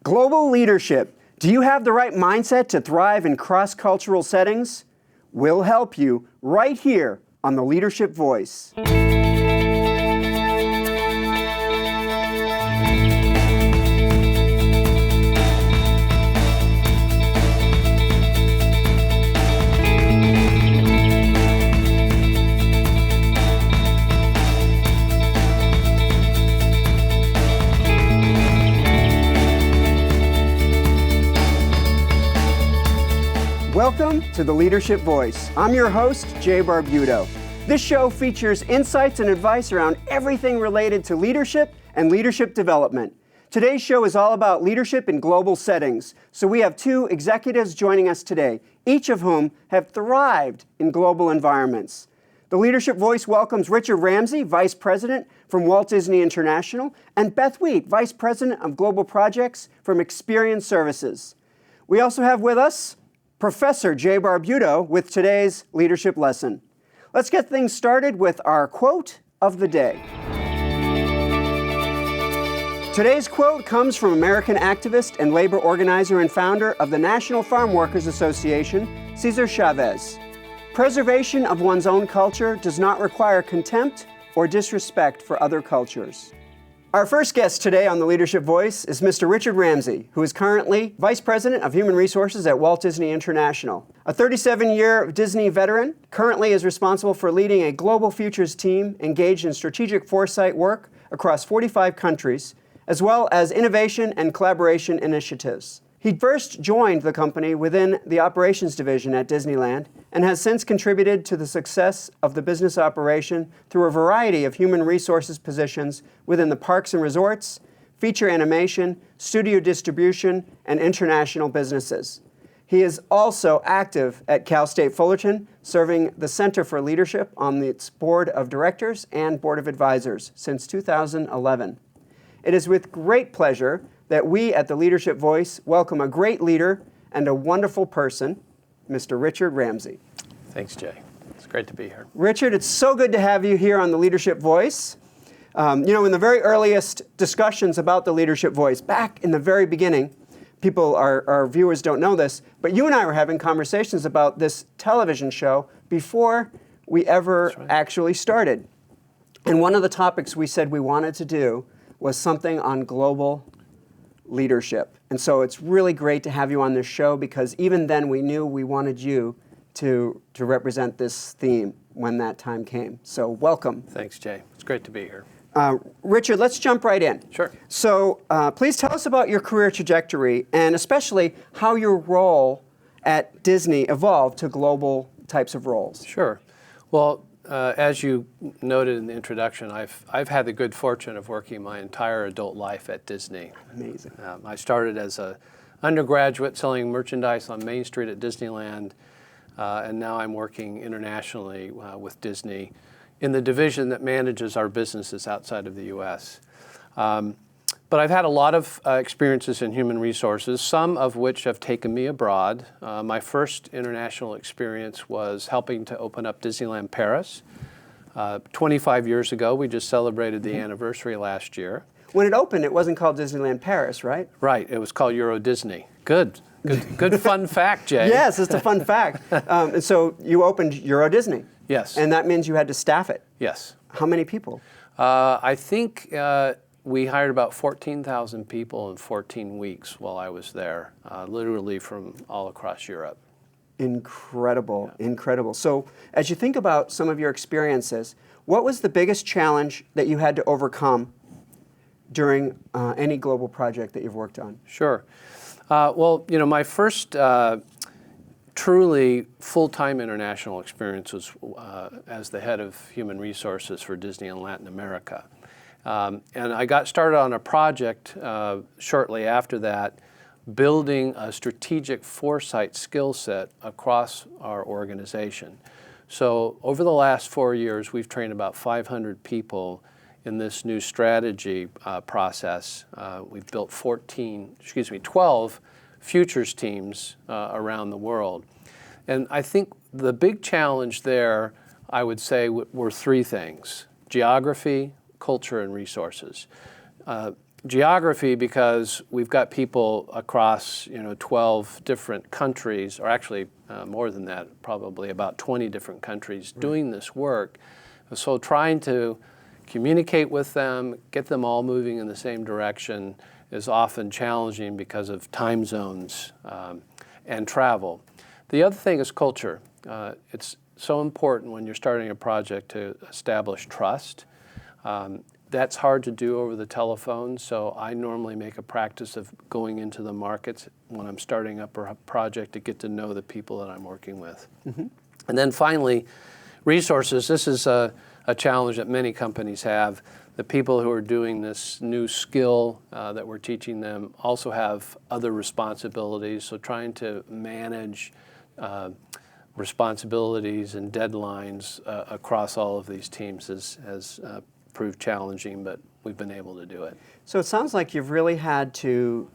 Global leadership. Do you have the right mindset to thrive in cross-cultural settings? We'll help you right here on the Leadership Voice. Welcome to the Leadership Voice. I'm your host, Jay Barbuto. This show features insights and advice around everything related to leadership and leadership development. Today's show is all about leadership in global settings. So we have two executives joining us today, each of whom have thrived in global environments. The Leadership Voice welcomes Richard Ramsey, Vice President from Walt Disney International, and Beth Wheat, Vice President of Global Projects from Experian Services. We also have with us Professor Jay Barbuto with today's leadership lesson. Let's get things started with our quote of the day. Today's quote comes from American activist and labor organizer and founder of the National Farm Workers Association, Cesar Chavez. Preservation of one's own culture does not require contempt or disrespect for other cultures. Our first guest today on the Leadership Voice is Mr. Richard Ramsey, who is currently Vice President of Human Resources at Walt Disney International. A 37-year Disney veteran, currently is responsible for leading a global futures team engaged in strategic foresight work across 45 countries, as well as innovation and collaboration initiatives. He first joined the company within the operations division at Disneyland and has since contributed to the success of the business operation through a variety of human resources positions within the parks and resorts, feature animation, studio distribution, and international businesses. He is also active at Cal State Fullerton, serving the Center for Leadership on its Board of Directors and Board of Advisors since 2011. It is with great pleasure that we at the Leadership Voice welcome a great leader and a wonderful person, Mr. Richard Ramsey. Thanks, Jay. It's great to be here. Richard, it's so good to have you here on the Leadership Voice. In the very earliest discussions about the Leadership Voice, back in the very beginning, our viewers don't know this, but you and I were having conversations about this television show before we ever actually started. And one of the topics we said we wanted to do was something on global leadership. And so it's really great to have you on this show because even then we knew we wanted you to represent this theme when that time came. So welcome. Thanks, Jay. It's great to be here. Richard, let's jump right in. Sure. So please tell us about your career trajectory and especially how your role at Disney evolved to global types of roles. Sure. Well, as you noted in the introduction, I've had the good fortune of working my entire adult life at Disney. Amazing. I started as an undergraduate selling merchandise on Main Street at Disneyland, and now I'm working internationally with Disney in the division that manages our businesses outside of the U.S. But I've had a lot of experiences in human resources, some of which have taken me abroad. My first international experience was helping to open up Disneyland Paris. 25 years ago, we just celebrated the anniversary last year. When it opened, it wasn't called Disneyland Paris, right? Right, it was called Euro Disney. Good fun fact, Jay. Yes, it's a fun fact. And so you opened Euro Disney. Yes. And that means you had to staff it. Yes. How many people? I think we hired about 14,000 people in 14 weeks while I was there, literally from all across Europe. Incredible, incredible. So as you think about some of your experiences, what was the biggest challenge that you had to overcome during any global project that you've worked on? Sure. My first truly full-time international experience was as the head of human resources for Disney in Latin America. And I got started on a project shortly after that, building a strategic foresight skill set across our organization. So over the last 4 years, we've trained about 500 people in this new strategy process. We've built 12 futures teams around the world. And I think the big challenge there, I would say, were three things: geography, culture, and resources. geography, because we've got people across 12 different countries, or actually more than that, probably about 20 different countries doing this work. So trying to communicate with them, get them all moving in the same direction is often challenging because of time zones and travel. The other thing is culture. It's so important when you're starting a project to establish trust. That's hard to do over the telephone, so I normally make a practice of going into the markets when I'm starting up a project to get to know the people that I'm working with. Mm-hmm. And then finally, resources. This is a challenge that many companies have. The people who are doing this new skill that we're teaching them also have other responsibilities, so trying to manage responsibilities and deadlines across all of these teams has proved challenging, but we've been able to do it. So it sounds like you've really had to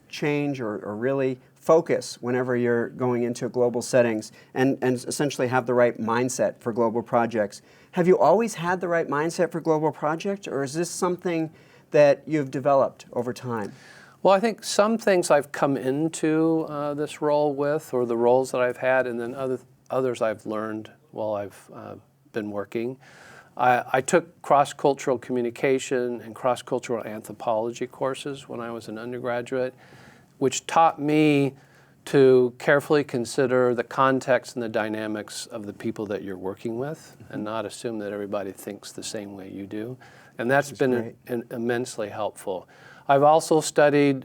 change or really focus whenever you're going into global settings and essentially have the right mindset for global projects. Have you always had the right mindset for global projects, or is this something that you've developed over time? Well, I think some things I've come into this role with, or the roles that I've had, and then others I've learned while I've been working. I took cross-cultural communication and cross-cultural anthropology courses when I was an undergraduate, which taught me to carefully consider the context and the dynamics of the people that you're working with, and not assume that everybody thinks the same way you do. And that's been immensely helpful. I've also studied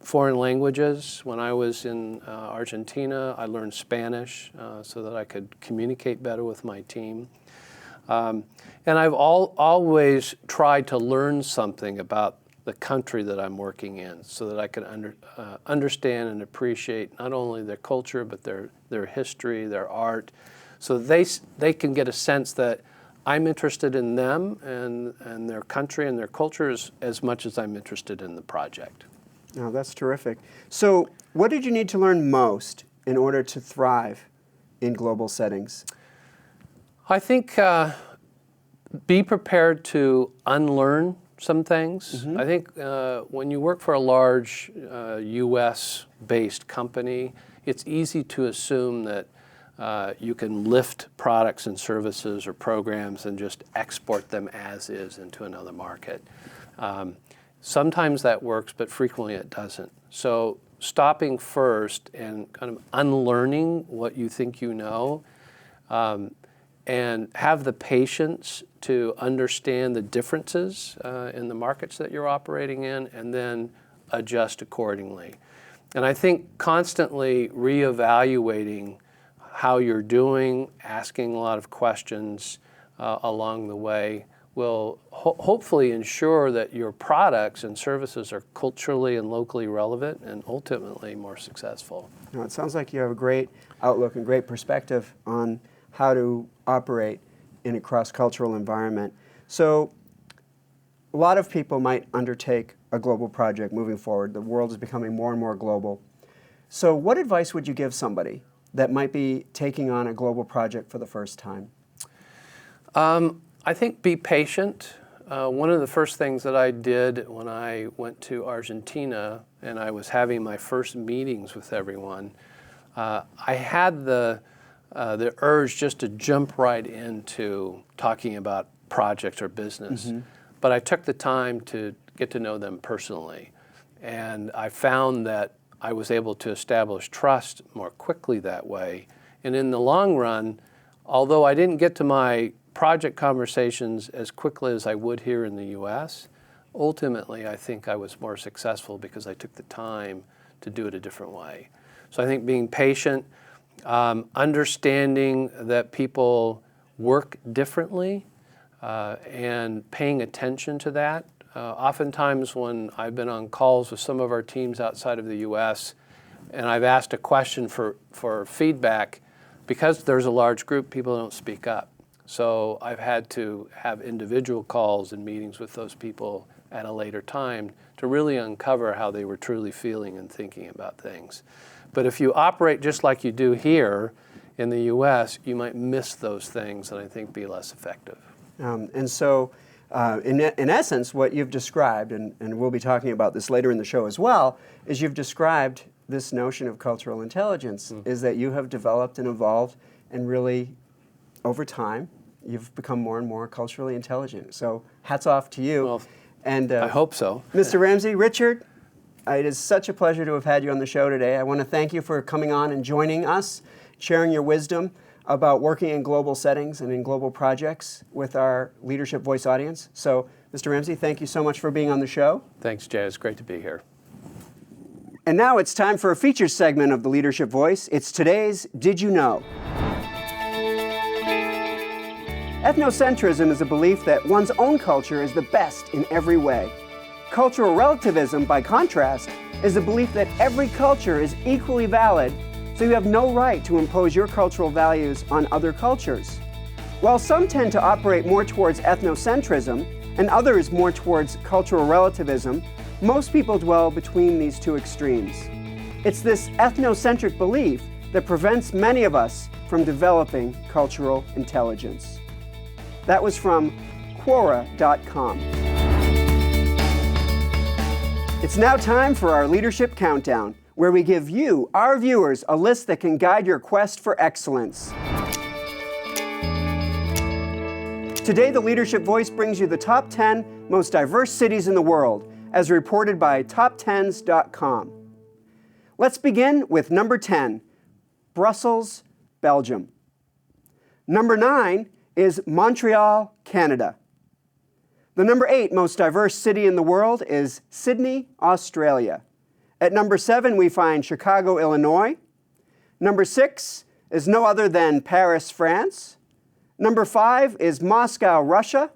foreign languages. When I was in Argentina, I learned Spanish so that I could communicate better with my team. And I've always tried to learn something about the country that I'm working in, so that I can understand and appreciate not only their culture, but their history, their art, so they can get a sense that I'm interested in them and their country and their cultures as much as I'm interested in the project. Oh, that's terrific. So what did you need to learn most in order to thrive in global settings? I think be prepared to unlearn some things. Mm-hmm. I think when you work for a large U.S.-based company, it's easy to assume that you can lift products and services or programs and just export them as is into another market. Sometimes that works, but frequently it doesn't. So stopping first and kind of unlearning what you think you know, and have the patience to understand the differences in the markets that you're operating in, and then adjust accordingly. And I think constantly reevaluating how you're doing, asking a lot of questions along the way will hopefully ensure that your products and services are culturally and locally relevant and ultimately more successful. Now, it sounds like you have a great outlook and great perspective on how to operate in a cross-cultural environment. So a lot of people might undertake a global project moving forward. The world is becoming more and more global. So what advice would you give somebody that might be taking on a global project for the first time? I think be patient. One of the first things that I did when I went to Argentina and I was having my first meetings with everyone, I had the urge just to jump right into talking about projects or business. Mm-hmm. But I took the time to get to know them personally. And I found that I was able to establish trust more quickly that way. And in the long run, although I didn't get to my project conversations as quickly as I would here in the US, ultimately I think I was more successful because I took the time to do it a different way. So I think being patient, understanding that people work differently, and paying attention to that. Oftentimes when I've been on calls with some of our teams outside of the US and I've asked a question for feedback, because there's a large group, people don't speak up. So I've had to have individual calls and meetings with those people at a later time to really uncover how they were truly feeling and thinking about things. But if you operate just like you do here in the US, you might miss those things and I think be less effective. And so in essence, what you've described, and we'll be talking about this later in the show as well, is you've described this notion of cultural intelligence, is that you have developed and evolved, and really, over time, you've become more and more culturally intelligent. So hats off to you. Well, and I hope so. Mr. Ramsey, Richard, it is such a pleasure to have had you on the show today. I want to thank you for coming on and joining us, sharing your wisdom about working in global settings and in global projects with our Leadership Voice audience. So, Mr. Ramsey, thank you so much for being on the show. Thanks, Jay. It's great to be here. And now it's time for a feature segment of the Leadership Voice. It's today's Did You Know? Ethnocentrism is a belief that one's own culture is the best in every way. Cultural relativism, by contrast, is a belief that every culture is equally valid, so you have no right to impose your cultural values on other cultures. While some tend to operate more towards ethnocentrism and others more towards cultural relativism, most people dwell between these two extremes. It's this ethnocentric belief that prevents many of us from developing cultural intelligence. That was from Quora.com. It's now time for our Leadership Countdown, where we give you, our viewers, a list that can guide your quest for excellence. Today, the Leadership Voice brings you the top 10 most diverse cities in the world, as reported by top10s.com. Let's begin with number 10, Brussels, Belgium. Number 9 is Montreal, Canada. The number 8 most diverse city in the world is Sydney, Australia. At number 7, we find Chicago, Illinois. Number 6 is no other than Paris, France. Number 5 is Moscow, Russia.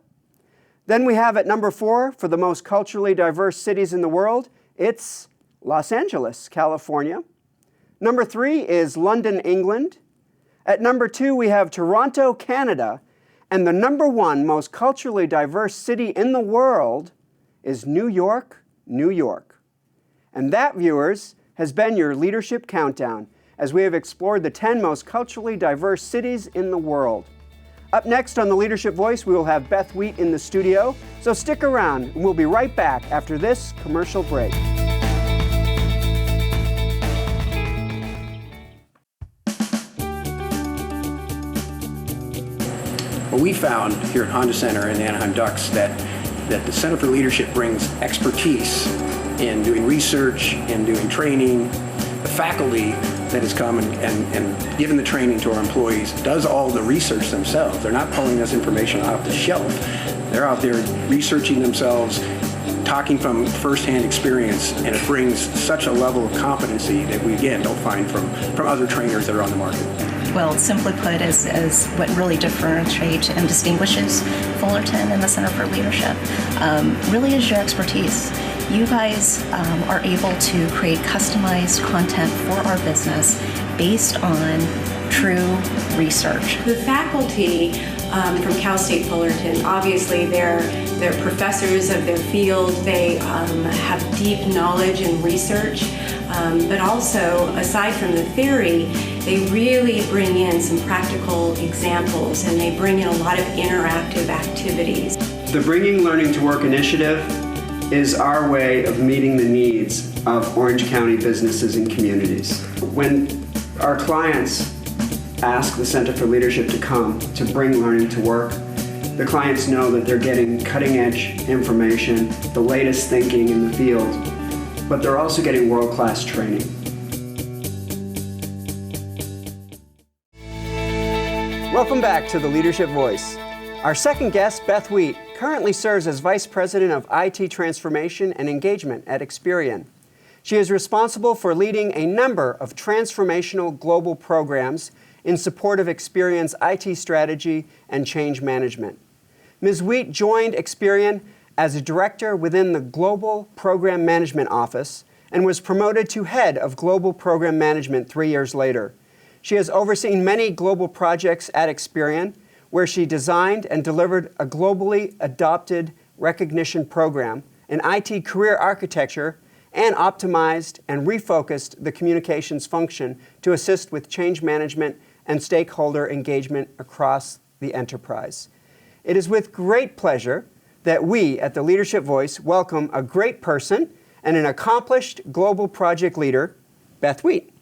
Then we have at number 4, for the most culturally diverse cities in the world, it's Los Angeles, California. Number 3 is London, England. At number 2, we have Toronto, Canada. And the number 1 most culturally diverse city in the world is New York, New York. And that, viewers, has been your Leadership Countdown, as we have explored the 10 most culturally diverse cities in the world. Up next on the Leadership Voice, we will have Beth Wheat in the studio, so stick around, and we'll be right back after this commercial break. Well, we found here at Honda Center and the Anaheim Ducks that the Center for Leadership brings expertise in doing research, in doing training. The faculty that has come and given the training to our employees does all the research themselves. They're not pulling this information off the shelf. They're out there researching themselves, talking from firsthand experience, and it brings such a level of competency that we, again, don't find from other trainers that are on the market. Well, simply put, is what really differentiates and distinguishes Fullerton and the Center for Leadership really is your expertise. You guys are able to create customized content for our business based on true research. The faculty from Cal State Fullerton, obviously they're professors of their field. They have deep knowledge and research, but also, aside from the theory, they really bring in some practical examples, and they bring in a lot of interactive activities. The Bringing Learning to Work initiative is our way of meeting the needs of Orange County businesses and communities. When our clients ask the Center for Leadership to come to bring learning to work, the clients know that they're getting cutting-edge information, the latest thinking in the field, but they're also getting world-class training. Welcome back to the Leadership Voice. Our second guest, Beth Wheat, currently serves as Vice President of IT Transformation and Engagement at Experian. She is responsible for leading a number of transformational global programs in support of Experian's IT strategy and change management. Ms. Wheat joined Experian as a director within the Global Program Management Office and was promoted to head of Global Program Management 3 years later. She has overseen many global projects at Experian, where she designed and delivered a globally adopted recognition program, an IT career architecture, and optimized and refocused the communications function to assist with change management and stakeholder engagement across the enterprise. It is with great pleasure that we at the Leadership Voice welcome a great person and an accomplished global project leader, Beth Wheat.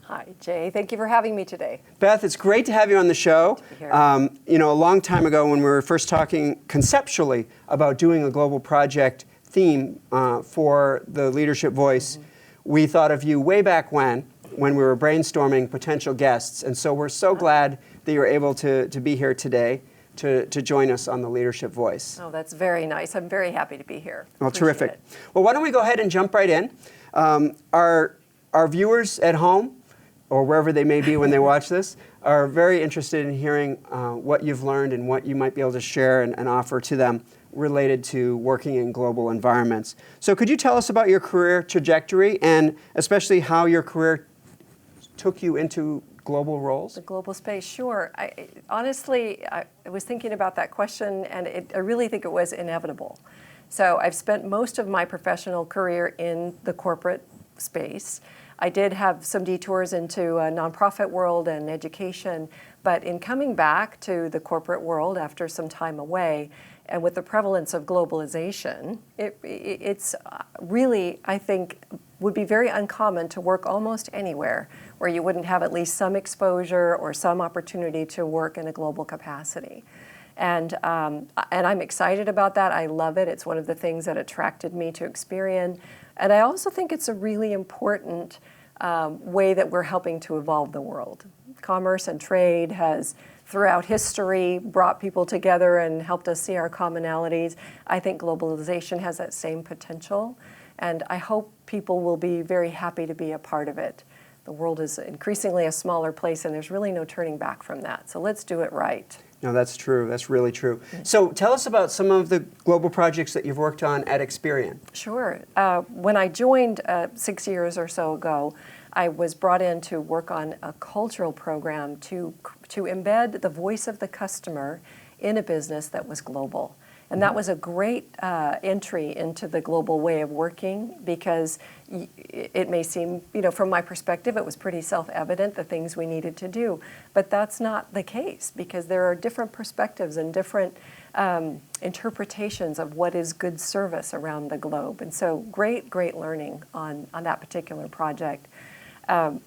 Hi, Jay. Thank you for having me today. Beth, it's great to have you on the show. Good to be here. You know, a long time ago when we were first talking conceptually about doing a global project theme for the Leadership Voice, we thought of you way back when we were brainstorming potential guests. And so we're so glad that you're able to be here today to join us on the Leadership Voice. Oh, that's very nice. I'm very happy to be here. Well, Appreciate terrific. it. Well, why don't we go ahead and jump right in. Our viewers at home, or wherever they may be when they watch this, are very interested in hearing what you've learned and what you might be able to share and offer to them related to working in global environments. So could you tell us about your career trajectory and especially how your career took you into global roles? The global space, sure. Honestly, I was thinking about that question, and I really think it was inevitable. So I've spent most of my professional career in the corporate space. I did have some detours into a nonprofit world and education, but in coming back to the corporate world after some time away, and with the prevalence of globalization, it's really, I think, would be very uncommon to work almost anywhere where you wouldn't have at least some exposure or some opportunity to work in a global capacity. And I'm excited about that. I love it. It's one of the things that attracted me to Experian. And I also think it's a really important way that we're helping to evolve the world. Commerce and trade has, throughout history, brought people together and helped us see our commonalities. I think globalization has that same potential, and I hope people will be very happy to be a part of it. The world is increasingly a smaller place, and there's really no turning back from that. So let's do it right. No, that's true. That's really true. So tell us about some of the global projects that you've worked on at Experian. Sure. When I joined 6 years or so ago, I was brought in to work on a cultural program to embed the voice of the customer in a business that was global. And that was a great entry into the global way of working, because it may seem, from my perspective, it was pretty self-evident the things we needed to do. But that's not the case, because there are different perspectives and different interpretations of what is good service around the globe. And so great learning on that particular project.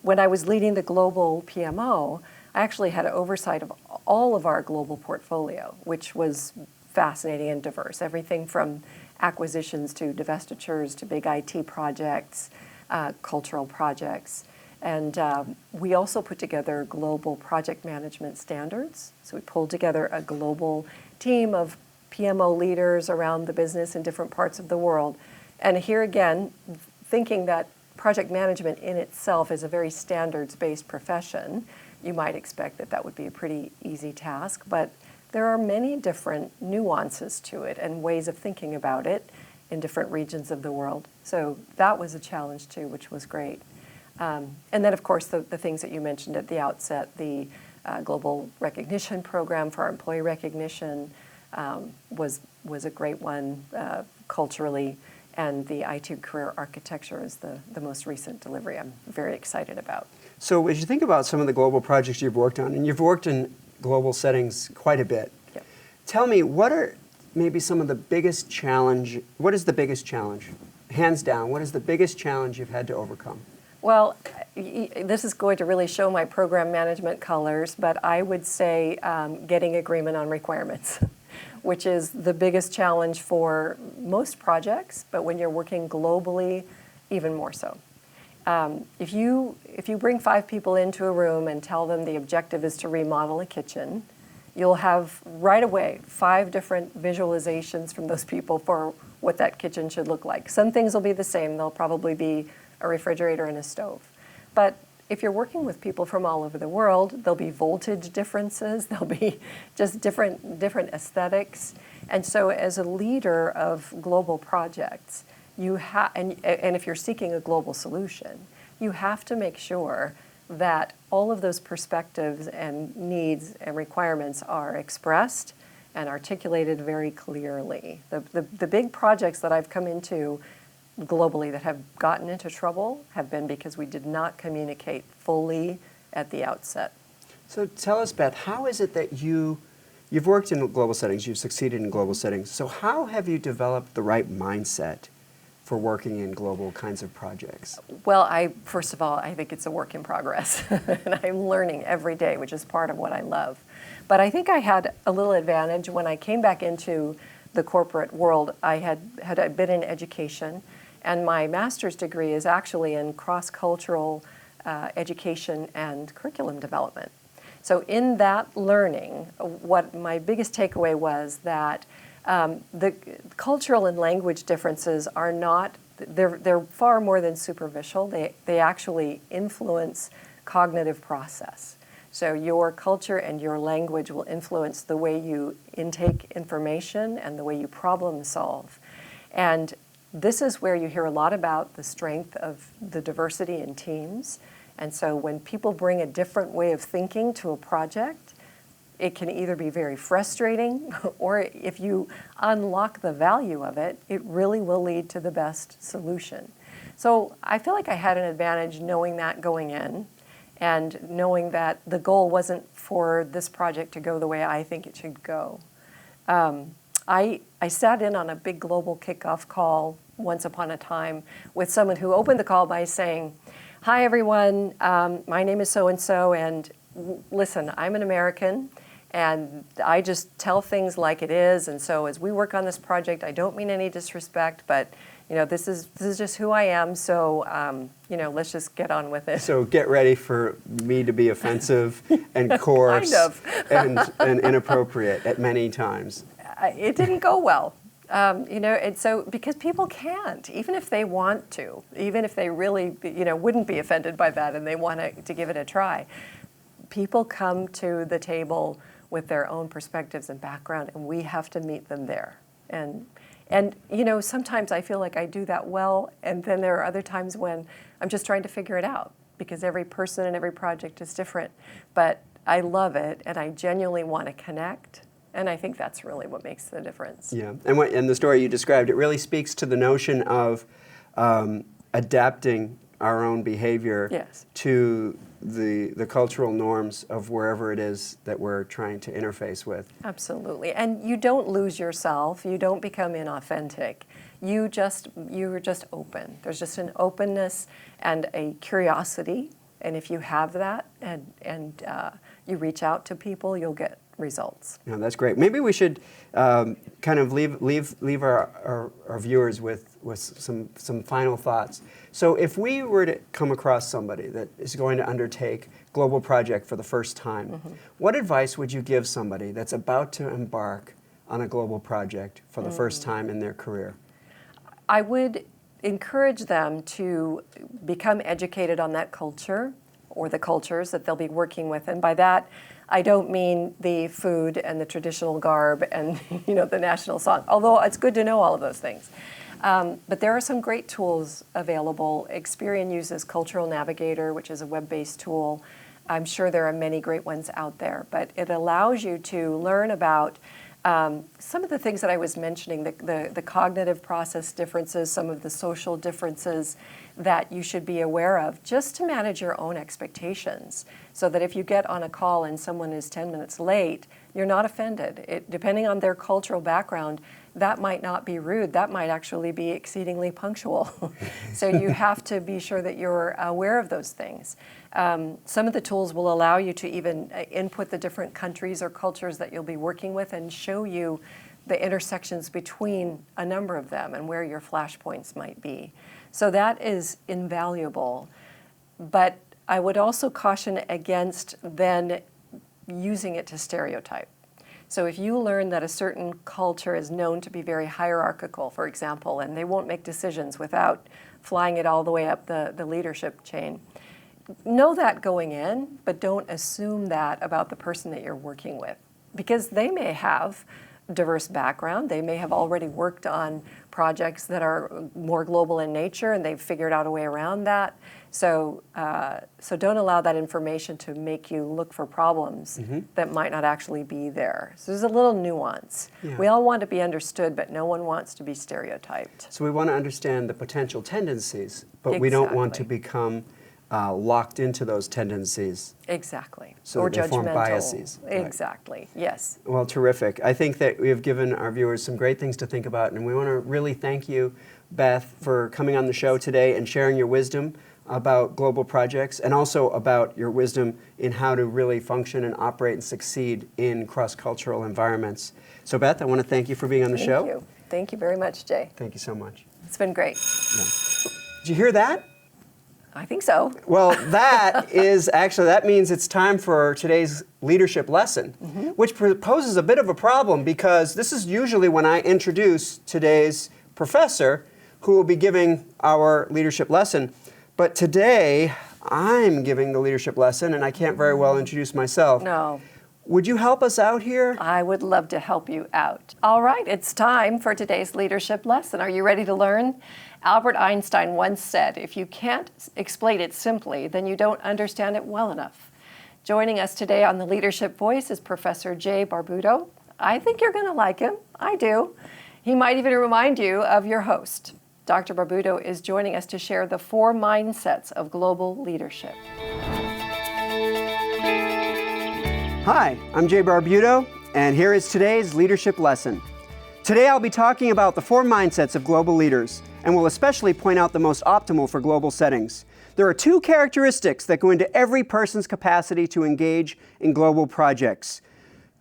When I was leading the global PMO, I actually had oversight of all of our global portfolio, which was fascinating and diverse. Everything from acquisitions to divestitures to big IT projects, cultural projects. And we also put together global project management standards. So we pulled together a global team of PMO leaders around the business in different parts of the world. And here again, thinking that project management in itself is a very standards-based profession, you might expect that that would be a pretty easy task, but there are many different nuances to it and ways of thinking about it in different regions of the world. So that was a challenge too, which was great. And then of course the things that you mentioned at the outset, the global recognition program for our employee recognition was a great one culturally, and the IT career architecture is the most recent delivery I'm very excited about. So as you think about some of the global projects you've worked on, and you've worked in global settings quite a bit, Yep. Tell me, what are maybe some of the biggest challenge, what is the biggest challenge? Hands down, what is the biggest challenge you've had to overcome? Well, this is going to really show my program management colors, but I would say getting agreement on requirements, which is the biggest challenge for most projects, but when you're working globally, even more so. If you bring 5 people into a room and tell them the objective is to remodel a kitchen, you'll have right away 5 different visualizations from those people for what that kitchen should look like. Some things will be the same. They'll probably be a refrigerator and a stove. But if you're working with people from all over the world, there'll be voltage differences, there'll be just different aesthetics. And so as a leader of global projects, you and if you're seeking a global solution, you have to make sure that all of those perspectives and needs and requirements are expressed and articulated very clearly. The big projects that I've come into globally that have gotten into trouble have been because we did not communicate fully at the outset. So tell us, Beth, how is it that you You've worked in global settings, you've succeeded in global settings. So how have you developed the right mindset for working in global kinds of projects? Well, first of all, I think it's a work in progress. And I'm learning every day, which is part of what I love. But I think I had a little advantage when I came back into the corporate world. I had been in education, and my master's degree is actually in cross-cultural education and curriculum development. So in that learning, what my biggest takeaway was that the cultural and language differences are not, they're far more than superficial. They actually influence cognitive process. So your culture and your language will influence the way you intake information and the way you problem solve. And this is where you hear a lot about the strength of the diversity in teams. And so when people bring a different way of thinking to a project, it can either be very frustrating, or if you unlock the value of it, it really will lead to the best solution. So I feel like I had an advantage knowing that going in, and knowing that the goal wasn't for this project to go the way I think it should go. I sat in on a big global kickoff call once upon a time with someone who opened the call by saying, "Hi everyone, my name is so-and-so, and listen, I'm an American, and I just tell things like it is, and so as we work on this project, I don't mean any disrespect, but this is just who I am, so let's just get on with it." So get ready for me to be offensive and coarse Kind of. and inappropriate at many times. It didn't go well. And so because people can't, even if they want to, even if they really, wouldn't be offended by that and they want to give it a try, people come to the table with their own perspectives and background, and we have to meet them there. And sometimes I feel like I do that well, and then there are other times when I'm just trying to figure it out, because every person and every project is different. But I love it, and I genuinely want to connect. And I think that's really what makes the difference. Yeah, and the story you described, it really speaks to the notion of adapting our own behavior Yes. to the cultural norms of wherever it is that we're trying to interface with. Absolutely. And you don't lose yourself. You don't become inauthentic. You're just open. There's just an openness and a curiosity. And if you have that and you reach out to people, you'll get results. Yeah, that's great. Maybe we should kind of leave our viewers with some final thoughts. So if we were to come across somebody that is going to undertake a global project for the first time, what advice would you give somebody that's about to embark on a global project for the first time in their career? I would encourage them to become educated on that culture or the cultures that they'll be working with. And by that, I don't mean the food and the traditional garb and the national song, although it's good to know all of those things. But there are some great tools available. Experian uses Cultural Navigator, which is a web-based tool. I'm sure there are many great ones out there, but it allows you to learn about some of the things that I was mentioning, the cognitive process differences, some of the social differences that you should be aware of, just to manage your own expectations, so that if you get on a call and someone is 10 minutes late, you're not offended. Depending on their cultural background, that might not be rude. That might actually be exceedingly punctual. So you have to be sure that you're aware of those things. Some of the tools will allow you to even input the different countries or cultures that you'll be working with and show you the intersections between a number of them and where your flashpoints might be. So that is invaluable. But I would also caution against then using it to stereotype. So if you learn that a certain culture is known to be very hierarchical, for example, and they won't make decisions without flying it all the way up the leadership chain, know that going in, but don't assume that about the person that you're working with, because they may have diverse background. They may have already worked on projects that are more global in nature, and they've figured out a way around that. So don't allow that information to make you look for problems that might not actually be there. So there's a little nuance. Yeah. We all want to be understood, but no one wants to be stereotyped. So we want to understand the potential tendencies, but we don't want to become locked into those tendencies. Exactly. So or that they form judgmental. biases. Right. Exactly. Yes. Well, terrific. I think that we have given our viewers some great things to think about, and we want to really thank you, Beth, for coming on the show today and sharing your wisdom about global projects, and also about your wisdom in how to really function and operate and succeed in cross-cultural environments. So, Beth, I want to thank you for being on the show. Thank you. Thank you very much, Jay. Thank you so much. It's been great. Yeah. Did you hear that? I think so. Well, that means it's time for today's leadership lesson, which poses a bit of a problem, because this is usually when I introduce today's professor who will be giving our leadership lesson. But today, I'm giving the leadership lesson, and I can't very well introduce myself. No. Would you help us out here? I would love to help you out. All right, it's time for today's leadership lesson. Are you ready to learn? Albert Einstein once said, if you can't explain it simply, then you don't understand it well enough. Joining us today on the Leadership Voice is Professor Jay Barbuto. I think you're going to like him. I do. He might even remind you of your host. Dr. Barbuto is joining us to share the 4 mindsets of global leadership. Hi, I'm Jay Barbuto, and here is today's leadership lesson. Today I'll be talking about the 4 mindsets of global leaders, and will especially point out the most optimal for global settings. There are 2 characteristics that go into every person's capacity to engage in global projects: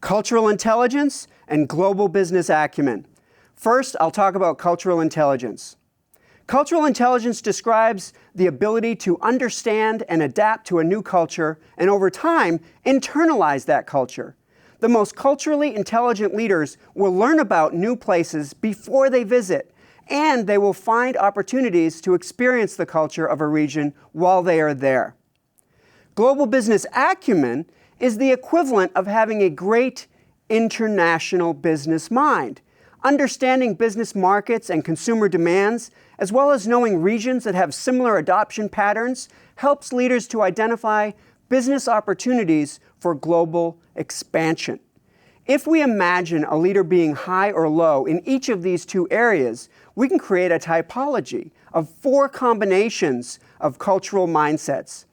cultural intelligence and global business acumen. First, I'll talk about cultural intelligence. Cultural intelligence describes the ability to understand and adapt to a new culture, and over time, internalize that culture. The most culturally intelligent leaders will learn about new places before they visit, and they will find opportunities to experience the culture of a region while they are there. Global business acumen is the equivalent of having a great international business mind. Understanding business markets and consumer demands, as well as knowing regions that have similar adoption patterns, helps leaders to identify business opportunities for global expansion. If we imagine a leader being high or low in each of these 2 areas, we can create a typology of 4 combinations of cultural mindsets.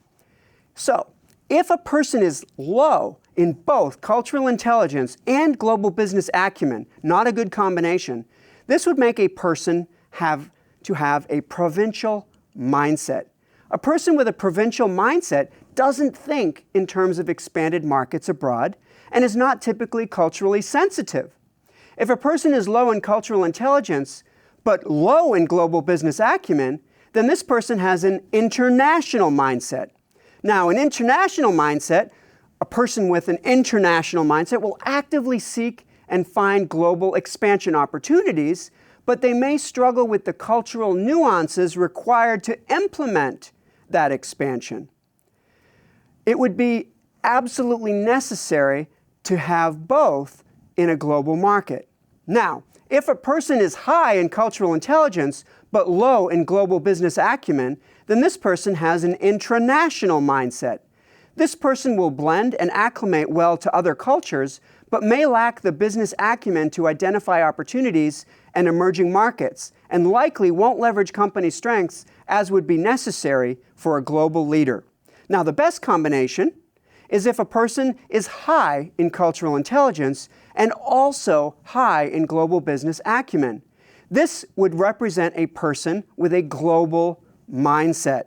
So, if a person is low in both cultural intelligence and global business acumen, not a good combination, this would make a person have a provincial mindset. A person with a provincial mindset doesn't think in terms of expanded markets abroad and is not typically culturally sensitive. If a person is low in cultural intelligence but low in global business acumen, then this person has an international mindset. Now, an international mindset, a person with an international mindset will actively seek and find global expansion opportunities, but they may struggle with the cultural nuances required to implement that expansion. It would be absolutely necessary to have both in a global market. Now, if a person is high in cultural intelligence but low in global business acumen, then this person has an intranational mindset. This person will blend and acclimate well to other cultures, but may lack the business acumen to identify opportunities and emerging markets, and likely won't leverage company strengths as would be necessary for a global leader. Now, the best combination is if a person is high in cultural intelligence and also high in global business acumen. This would represent a person with a global mindset.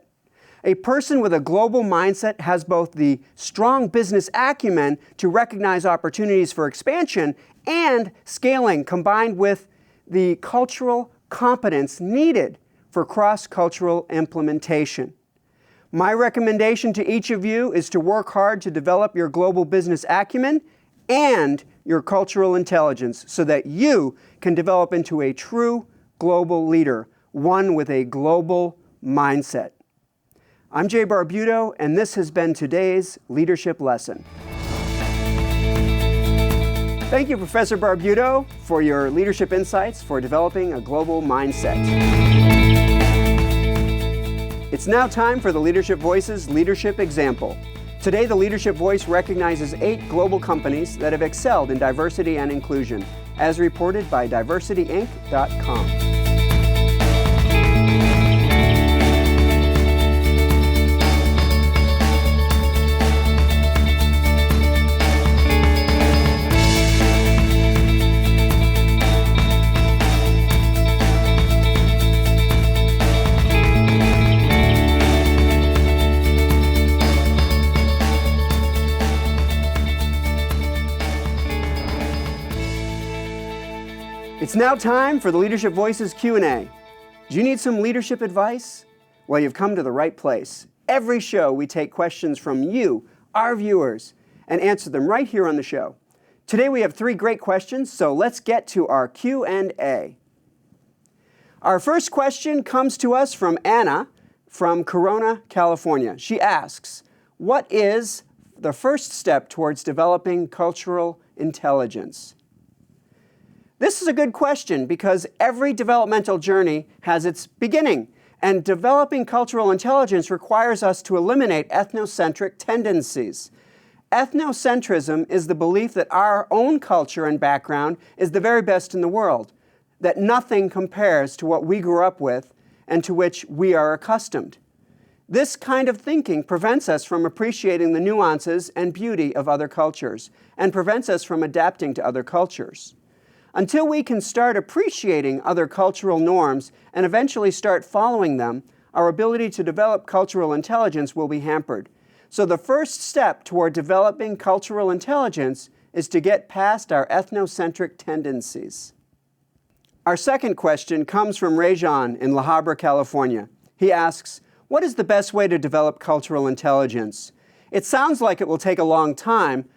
A person with a global mindset has both the strong business acumen to recognize opportunities for expansion and scaling, combined with the cultural competence needed for cross-cultural implementation. My recommendation to each of you is to work hard to develop your global business acumen and your cultural intelligence so that you can develop into a true global leader, one with a global mindset. I'm Jay Barbuto, and this has been today's leadership lesson. Thank you, Professor Barbuto, for your leadership insights for developing a global mindset. It's now time for the Leadership Voice's Leadership Example. Today, the Leadership Voice recognizes 8 global companies that have excelled in diversity and inclusion, as reported by DiversityInc.com. It's now time for the Leadership Voices Q&A. Do you need some leadership advice? Well, you've come to the right place. Every show we take questions from you, our viewers, and answer them right here on the show. Today we have 3 great questions, so let's get to our Q&A. Our first question comes to us from Anna from Corona, California. She asks, what is the first step towards developing cultural intelligence? This is a good question because every developmental journey has its beginning, and developing cultural intelligence requires us to eliminate ethnocentric tendencies. Ethnocentrism is the belief that our own culture and background is the very best in the world, that nothing compares to what we grew up with and to which we are accustomed. This kind of thinking prevents us from appreciating the nuances and beauty of other cultures and prevents us from adapting to other cultures. Until we can start appreciating other cultural norms and eventually start following them, our ability to develop cultural intelligence will be hampered. So the first step toward developing cultural intelligence is to get past our ethnocentric tendencies. Our second question comes from Rajan in La Habra, California. He asks, what is the best way to develop cultural intelligence? It sounds like it will take a long time.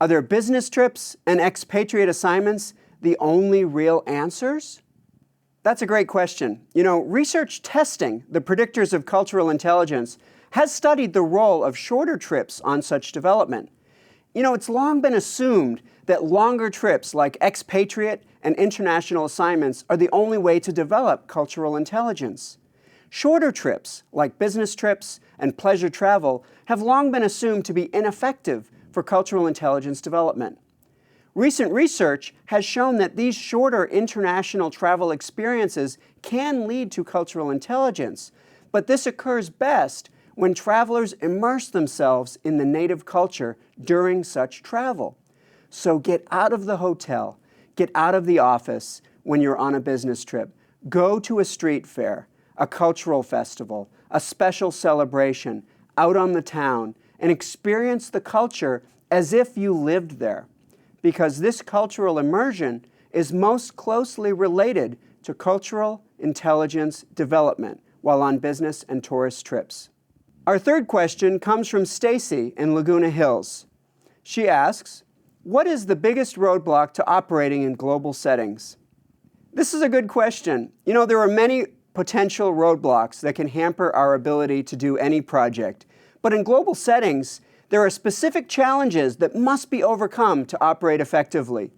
Are there business trips and expatriate assignments the only real answers? That's a great question. Research testing the predictors of cultural intelligence has studied the role of shorter trips on such development. It's long been assumed that longer trips like expatriate and international assignments are the only way to develop cultural intelligence. Shorter trips, like business trips and pleasure travel, have long been assumed to be ineffective for cultural intelligence development. Recent research has shown that these shorter international travel experiences can lead to cultural intelligence, but this occurs best when travelers immerse themselves in the native culture during such travel. So get out of the hotel, get out of the office when you're on a business trip. Go to a street fair, a cultural festival, a special celebration, out on the town, and experience the culture as if you lived there. Because this cultural immersion is most closely related to cultural intelligence development while on business and tourist trips. Our third question comes from Stacy in Laguna Hills. She asks, what is the biggest roadblock to operating in global settings? This is a good question. There are many potential roadblocks that can hamper our ability to do any project. But in global settings, there are specific challenges that must be overcome to operate effectively.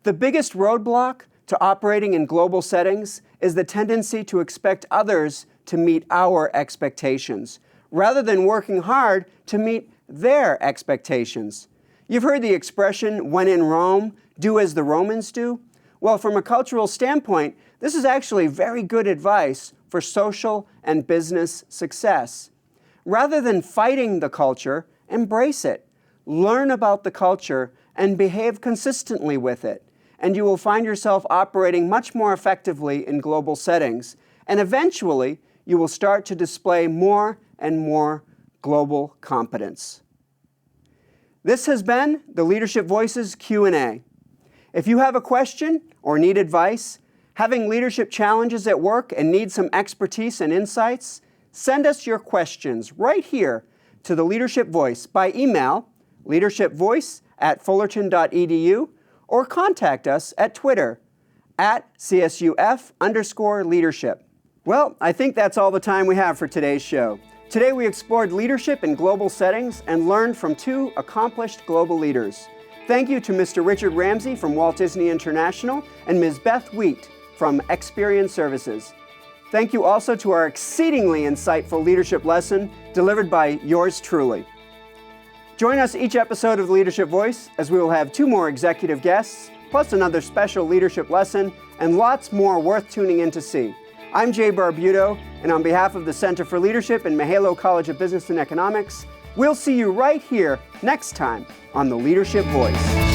The biggest roadblock to operating in global settings is the tendency to expect others to meet our expectations, rather than working hard to meet their expectations. You've heard the expression, when in Rome, do as the Romans do. Well, from a cultural standpoint, this is actually very good advice for social and business success. Rather than fighting the culture, embrace it. Learn about the culture and behave consistently with it. And you will find yourself operating much more effectively in global settings. And eventually, you will start to display more and more global competence. This has been the Leadership Voices Q&A. If you have a question or need advice, having leadership challenges at work and need some expertise and insights, send us your questions right here to the Leadership Voice by email, leadershipvoice@fullerton.edu, or contact us at Twitter, @CSUF_leadership. Well, I think that's all the time we have for today's show. Today we explored leadership in global settings and learned from 2 accomplished global leaders. Thank you to Mr. Richard Ramsey from Walt Disney International and Ms. Beth Wheat from Experian Services. Thank you also to our exceedingly insightful leadership lesson delivered by yours truly. Join us each episode of the Leadership Voice as we will have 2 more executive guests, plus another special leadership lesson, and lots more worth tuning in to see. I'm Jay Barbuto, and on behalf of the Center for Leadership and Mahalo College of Business and Economics, we'll see you right here next time on the Leadership Voice.